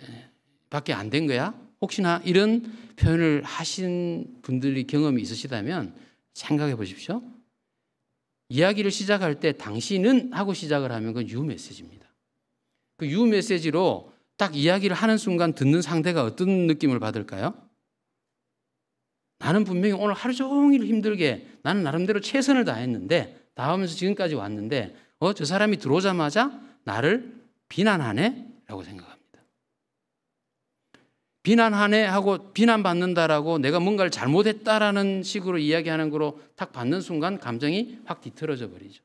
밖에 안 된 거야? 혹시나 이런 표현을 하신 분들이 경험이 있으시다면 생각해 보십시오. 이야기를 시작할 때 당신은 하고 시작을 하면 그건 유 메시지입니다. 그 유 메시지로 딱 이야기를 하는 순간 듣는 상대가 어떤 느낌을 받을까요? 나는 분명히 오늘 하루 종일 힘들게 나는 나름대로 최선을 다했는데 다하면서 지금까지 왔는데 저 사람이 들어오자마자 나를 비난하네? 라고 생각합니다. 비난하네 하고 비난받는다라고 내가 뭔가를 잘못했다라는 식으로 이야기하는 거로 탁 받는 순간 감정이 확 뒤틀어져 버리죠.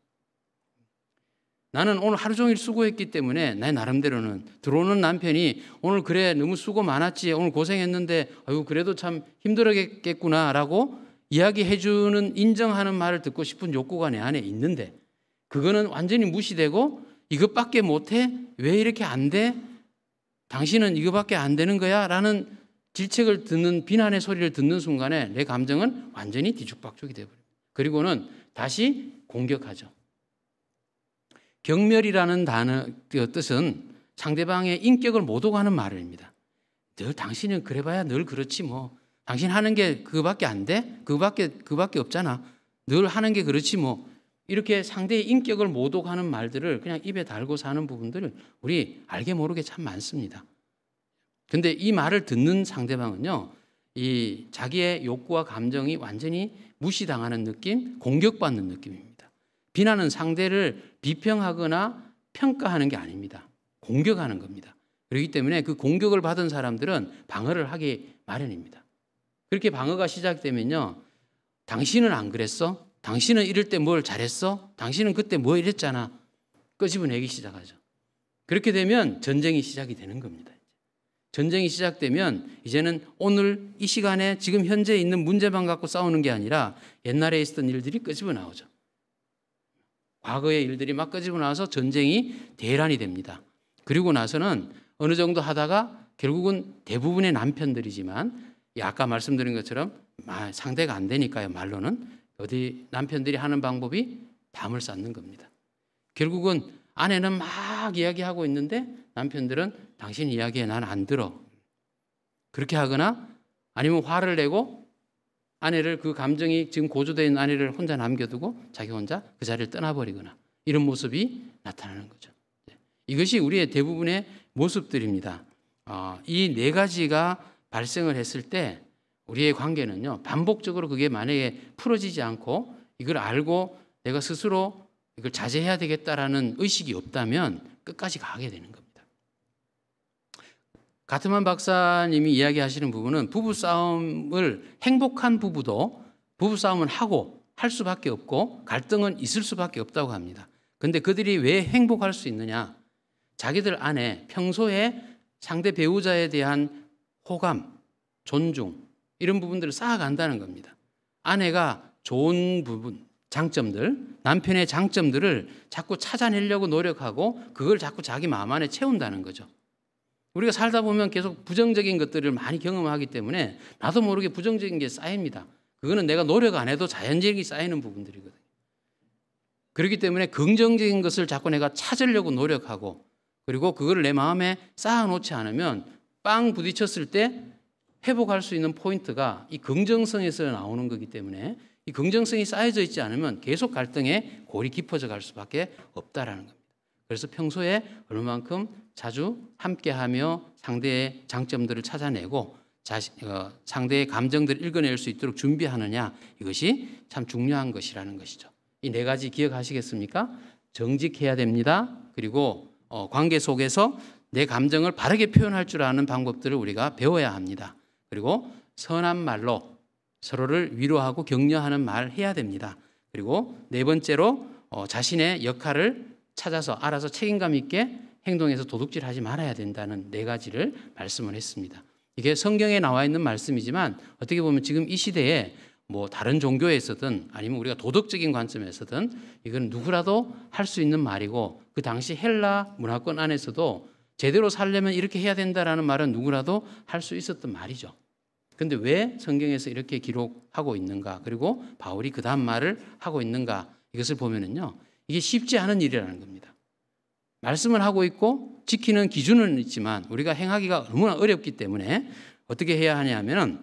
나는 오늘 하루 종일 수고했기 때문에 내 나름대로는 들어오는 남편이 오늘 그래 너무 수고 많았지 오늘 고생했는데 아유 그래도 참 힘들었겠구나라고 이야기해 주는 인정하는 말을 듣고 싶은 욕구가 내 안에 있는데 그거는 완전히 무시되고 이것밖에 못해? 왜 이렇게 안 돼? 당신은 이거밖에 안 되는 거야? 라는 질책을 듣는 비난의 소리를 듣는 순간에 내 감정은 완전히 뒤죽박죽이 되어버립니다. 그리고는 다시 공격하죠. 경멸이라는 단어의 뜻은 상대방의 인격을 못 오가는 말입니다. 늘 당신은 그래봐야 늘 그렇지 뭐. 당신 하는 게 그거밖에 안 돼? 그거밖에 없잖아. 늘 하는 게 그렇지 뭐. 이렇게 상대의 인격을 못 오가는 말들을 그냥 입에 달고 사는 부분들을 우리 알게 모르게 참 많습니다. 근데 이 말을 듣는 상대방은요, 이 자기의 욕구와 감정이 완전히 무시당하는 느낌, 공격받는 느낌입니다. 비난은 상대를 비평하거나 평가하는 게 아닙니다. 공격하는 겁니다. 그렇기 때문에 그 공격을 받은 사람들은 방어를 하기 마련입니다. 그렇게 방어가 시작되면요, 당신은 안 그랬어? 당신은 이럴 때 뭘 잘했어? 당신은 그때 뭐 이랬잖아. 끄집어내기 시작하죠. 그렇게 되면 전쟁이 시작이 되는 겁니다. 전쟁이 시작되면 이제는 오늘 이 시간에 지금 현재 있는 문제만 갖고 싸우는 게 아니라 옛날에 있었던 일들이 끄집어 나오죠. 과거의 일들이 막 끄집어 나와서 전쟁이 대란이 됩니다. 그리고 나서는 어느 정도 하다가 결국은 대부분의 남편들이지만 아까 말씀드린 것처럼 상대가 안 되니까요. 말로는 어디 남편들이 하는 방법이 담을 쌓는 겁니다. 결국은 아내는 막 이야기하고 있는데 남편들은 당신 이야기에 난 안 들어. 그렇게 하거나 아니면 화를 내고 아내를 그 감정이 지금 고조되어 있는 아내를 혼자 남겨두고 자기 혼자 그 자리를 떠나버리거나 이런 모습이 나타나는 거죠. 이것이 우리의 대부분의 모습들입니다. 이 네 가지가 발생을 했을 때 우리의 관계는요, 반복적으로 그게 만약에 풀어지지 않고 이걸 알고 내가 스스로 이걸 자제해야 되겠다라는 의식이 없다면 끝까지 가게 되는 겁니다. 가트만 박사님이 이야기하시는 부분은 부부싸움을 행복한 부부도 부부싸움을 하고 할 수밖에 없고 갈등은 있을 수밖에 없다고 합니다. 그런데 그들이 왜 행복할 수 있느냐? 자기들 안에 평소에 상대 배우자에 대한 호감, 존중 이런 부분들을 쌓아간다는 겁니다. 아내가 좋은 부분, 장점들, 남편의 장점들을 자꾸 찾아내려고 노력하고 그걸 자꾸 자기 마음 안에 채운다는 거죠. 우리가 살다 보면 계속 부정적인 것들을 많이 경험하기 때문에 나도 모르게 부정적인 게 쌓입니다. 그거는 내가 노력 안 해도 자연적이 쌓이는 부분들이거든요. 그렇기 때문에 긍정적인 것을 자꾸 내가 찾으려고 노력하고 그리고 그걸 내 마음에 쌓아놓지 않으면 빵 부딪혔을 때 회복할 수 있는 포인트가 이 긍정성에서 나오는 거기 때문에 이 긍정성이 쌓여져 있지 않으면 계속 갈등에 골이 깊어져 갈 수밖에 없다라는 겁니다. 그래서 평소에 얼마만큼 자주 함께하며 상대의 장점들을 찾아내고 상대의 감정들을 읽어낼 수 있도록 준비하느냐 이것이 참 중요한 것이라는 것이죠. 이 네 가지 기억하시겠습니까? 정직해야 됩니다. 그리고 관계 속에서 내 감정을 바르게 표현할 줄 아는 방법들을 우리가 배워야 합니다. 그리고 선한 말로 서로를 위로하고 격려하는 말 해야 됩니다. 그리고 네 번째로 자신의 역할을 찾아서 알아서 책임감 있게 행동해서 도둑질하지 말아야 된다는 네 가지를 말씀을 했습니다. 이게 성경에 나와 있는 말씀이지만 어떻게 보면 지금 이 시대에 뭐 다른 종교에서든 아니면 우리가 도덕적인 관점에서든 이건 누구라도 할 수 있는 말이고 그 당시 헬라 문화권 안에서도 제대로 살려면 이렇게 해야 된다라는 말은 누구라도 할 수 있었던 말이죠. 그런데 왜 성경에서 이렇게 기록하고 있는가? 그리고 바울이 그 다음 말을 하고 있는가? 이것을 보면은요, 이게 쉽지 않은 일이라는 겁니다. 말씀을 하고 있고 지키는 기준은 있지만 우리가 행하기가 너무나 어렵기 때문에 어떻게 해야 하냐면은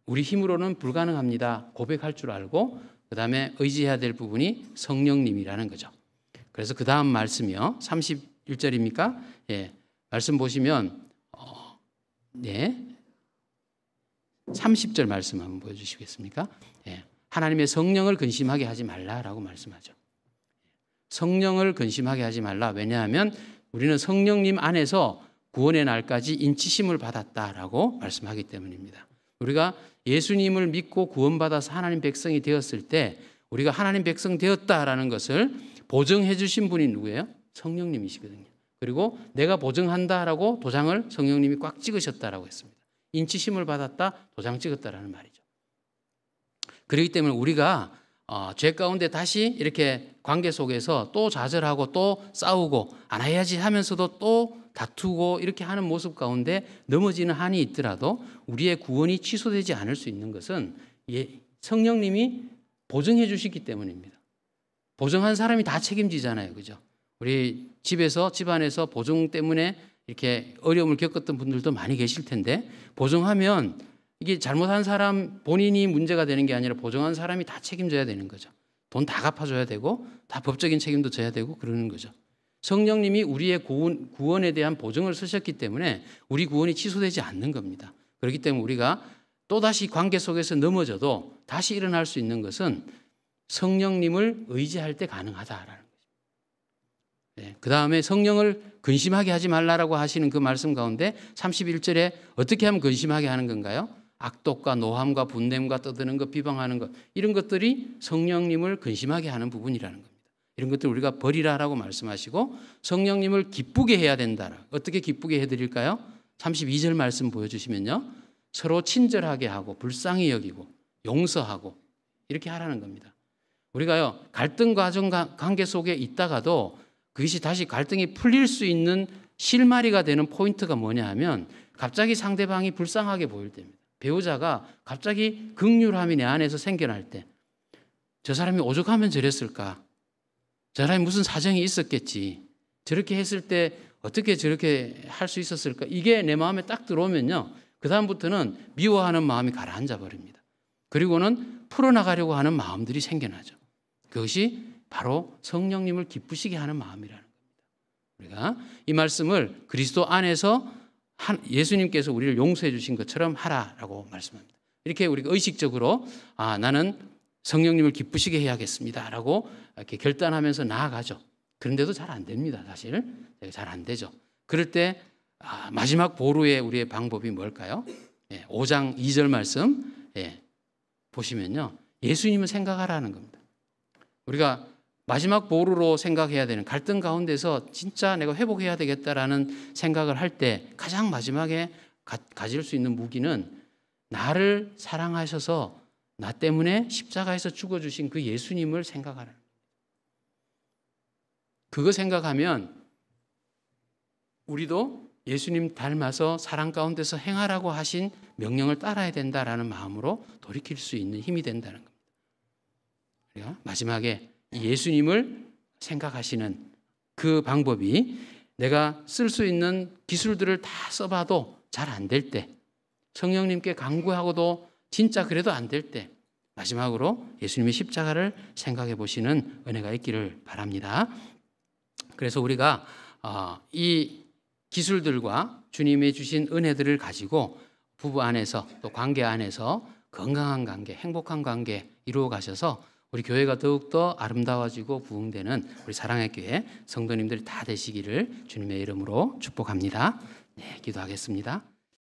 우리 힘으로는 불가능합니다. 고백할 줄 알고 그 다음에 의지해야 될 부분이 성령님이라는 거죠. 그래서 그 다음 말씀이요. 31절입니까? 예, 말씀 보시면 30절 말씀 한번 보여주시겠습니까? 예, 하나님의 성령을 근심하게 하지 말라라고 말씀하죠. 성령을 근심하게 하지 말라. 왜냐하면 우리는 성령님 안에서 구원의 날까지 인치심을 받았다라고 말씀하기 때문입니다. 우리가 예수님을 믿고 구원받아서 하나님 백성이 되었을 때 우리가 하나님 백성 되었다라는 것을 보증해 주신 분이 누구예요? 성령님이시거든요. 그리고 내가 보증한다라고 도장을 성령님이 꽉 찍으셨다라고 했습니다. 인치심을 받았다, 도장 찍었다라는 말이죠. 그렇기 때문에 우리가 죄 가운데 다시 이렇게 관계 속에서 또 좌절하고 또 싸우고 안 해야지 하면서도 또 다투고 이렇게 하는 모습 가운데 넘어지는 한이 있더라도 우리의 구원이 취소되지 않을 수 있는 것은 성령님이 보증해 주시기 때문입니다. 보증한 사람이 다 책임지잖아요. 그죠? 우리 집안에서 보증 때문에 이렇게 어려움을 겪었던 분들도 많이 계실 텐데 보증하면 이게 잘못한 사람 본인이 문제가 되는 게 아니라 보증한 사람이 다 책임져야 되는 거죠. 돈 다 갚아줘야 되고 다 법적인 책임도 져야 되고 그러는 거죠. 성령님이 우리의 구원에 대한 보증을 쓰셨기 때문에 우리 구원이 취소되지 않는 겁니다. 그렇기 때문에 우리가 또다시 관계 속에서 넘어져도 다시 일어날 수 있는 것은 성령님을 의지할 때 가능하다라는 거죠. 네, 그 다음에 성령을 근심하게 하지 말라라고 하시는 그 말씀 가운데 31절에 어떻게 하면 근심하게 하는 건가요? 악독과 노함과 분냄과 떠드는 것, 비방하는 것 이런 것들이 성령님을 근심하게 하는 부분이라는 겁니다. 이런 것들 우리가 버리라라고 말씀하시고 성령님을 기쁘게 해야 된다. 어떻게 기쁘게 해드릴까요? 32절 말씀 보여주시면요. 서로 친절하게 하고 불쌍히 여기고 용서하고 이렇게 하라는 겁니다. 우리가요 갈등 과정 관계 속에 있다가도 그것이 다시 갈등이 풀릴 수 있는 실마리가 되는 포인트가 뭐냐 하면 갑자기 상대방이 불쌍하게 보일 때입니다. 배우자가 갑자기 긍휼함이 내 안에서 생겨날 때 저 사람이 오죽하면 저랬을까? 저 사람이 무슨 사정이 있었겠지. 저렇게 했을 때 어떻게 저렇게 할 수 있었을까? 이게 내 마음에 딱 들어오면요. 그 다음부터는 미워하는 마음이 가라앉아 버립니다. 그리고는 풀어나가려고 하는 마음들이 생겨나죠. 그것이 바로 성령님을 기쁘시게 하는 마음이라는 겁니다. 우리가 이 말씀을 그리스도 안에서 예수님께서 우리를 용서해 주신 것처럼 하라라고 말씀합니다. 이렇게 우리가 의식적으로 나는 성령님을 기쁘시게 해야겠습니다라고 이렇게 결단하면서 나아가죠. 그런데도 잘 안 됩니다. 사실 잘 안 되죠. 그럴 때 마지막 보루의 우리의 방법이 뭘까요? 5장 2절 말씀 보시면요. 예수님을 생각하라는 겁니다. 우리가 마지막 보루로 생각해야 되는 갈등 가운데서 진짜 내가 회복해야 되겠다라는 생각을 할 때 가장 마지막에 가질 수 있는 무기는 나를 사랑하셔서 나 때문에 십자가에서 죽어주신 그 예수님을 생각하라는 겁니다. 그거 생각하면 우리도 예수님 닮아서 사랑 가운데서 행하라고 하신 명령을 따라야 된다라는 마음으로 돌이킬 수 있는 힘이 된다는 겁니다. 우리가 마지막에 예수님을 생각하시는 그 방법이 내가 쓸 수 있는 기술들을 다 써봐도 잘 안 될 때, 성령님께 간구하고도 진짜 그래도 안 될 때 마지막으로 예수님의 십자가를 생각해 보시는 은혜가 있기를 바랍니다. 그래서 우리가 이 기술들과 주님이 주신 은혜들을 가지고 부부 안에서 또 관계 안에서 건강한 관계, 행복한 관계 이루어 가셔서 우리 교회가 더욱더 아름다워지고 부흥되는 우리 사랑의 교회 성도님들이 다 되시기를 주님의 이름으로 축복합니다. 네, 기도하겠습니다.